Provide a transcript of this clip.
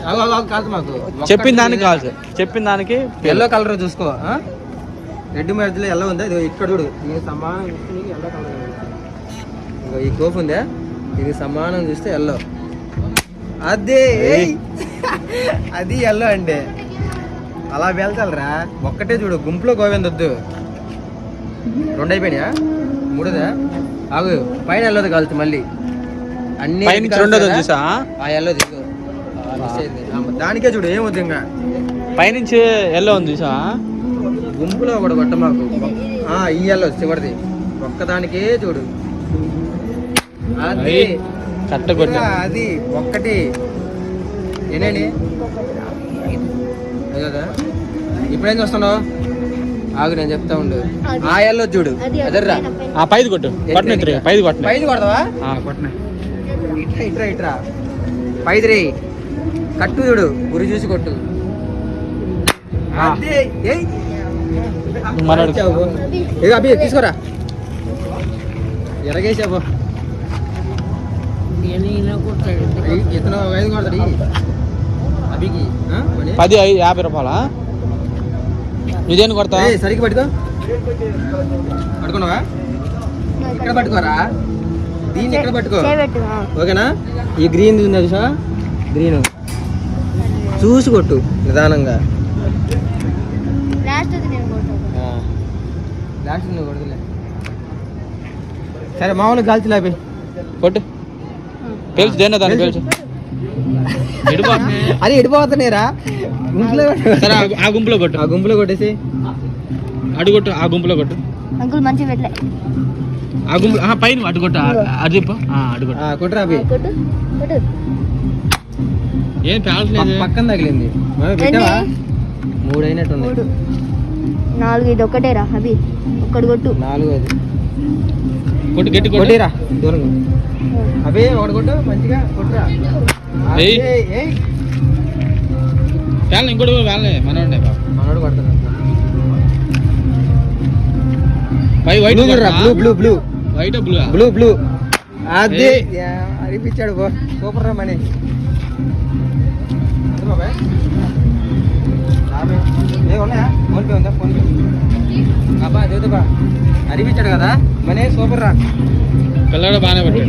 కాదు మాకు చెప్పిన దానికి కాదు, చెప్పిన దానికి ఎల్లో కలర్ చూసుకో. రెడ్ మధ్యలో ఎల్లో ఉందా? ఇది ఇక్కడ చూడు, ఇది సమానం చూస్తే నీకు ఎల్లో కలర్. ఇంకో ఈ కోఫ్ ఉందా, ఇది సమానం చూస్తే ఎల్లో. అదే అది ఎల్లో అంటే అలా వెళ్తాలరా. ఒక్కటే చూడు, గుంపులో గోవిందొద్దు. 2 అయిపోయినాయా? 3దా? ఆగు, పైన ఎల్లోది కాలుతుంది మళ్ళీ. అన్ని ఆ ఎల్లో దిగు. దానికే చూడు, ఏమొద్దు ఇంకా. పైనుంచి ఎల్లో ఉంది చూసా. గుంపులో ఒకటి కొట్ట మాకు. ఈ ఎల్లో చివరిది ఒక్కదానికే చూడు. అది కట్టగొట్ట, అది ఒక్కటి. ఏనేని కదా ఇప్పుడేం చూస్తున్నావు? ఆగు, నేను చెప్తా ఉండు. ఆ ఎల్లో చూడు, అదర్రా. పైది కొట్టు, పైది కొట్టు. పైది కొడతావా? కొట్టినా. ఇట్రా ఇట్రా ఇట్రా. పైది రే, కట్టు చూడు, గురి చూసి కొట్టు. అభి తీసుకోరా, ఎరగేసాబో. ఇతను 5 కొడతాడు అభికి. 10 50 రూపాయలా? ఇదేని కొడతా? సరిగ్గా పట్టుకో. పట్టుకున్నావా? ఇక్కడ పట్టుకోరా, దీన్ని ఇక్కడ పట్టుకో. ఓకేనా? ఈ గ్రీన్ ఉంది చూసా, గ్రీన్ చూసి కొట్టు నిదానంగా. లాస్ట్ నువ్వు కొడుతులే. సరే, మామూలుగా గాల్చి లేపి కొట్టు. తెలుసు దేనా దాన్ని తెలుసు. అది ఎడిపోతున్నారా? గుంపులో ఆ గుంపులో కొట్టు. ఆ గుంపులో కొట్టేసి అడుగొట్టు. ఆ గుంపులో కొట్టు. అంకుల్ మంచి పెట్టలే. ఆ గుంపు పైన అడుగొట్టు. అది చెప్పు, అడుగొట్టు. కొట్టురా అభి. ఏం పేలట్లేదు, పక్కన తగిలింది. 3 అయినట్టు. 4 ఇది ఒక్కటేరా అభి, ఒక్కటి కొట్టు. 4 అది కొట్టు, గట్టి కొట్టిరా దూరంగా. అభి ఒకటి కొట్టు, మంచిగా కొట్టురా. ఇంకోటి వేలనే మనోడే. మనోడు కొడుతున్నాడు. White blue blue blue white blue blue blue. అదే అనిపించాడు. సూపర్ రా మనీ. ఉన్నాయా? ఫోన్పే ఉందా? ఫోన్పే అబ్బా చదువుతా. అనిపించాడు కదా మనీ. సూపర్ రా పిల్లడు బాగానే పట్టాడు.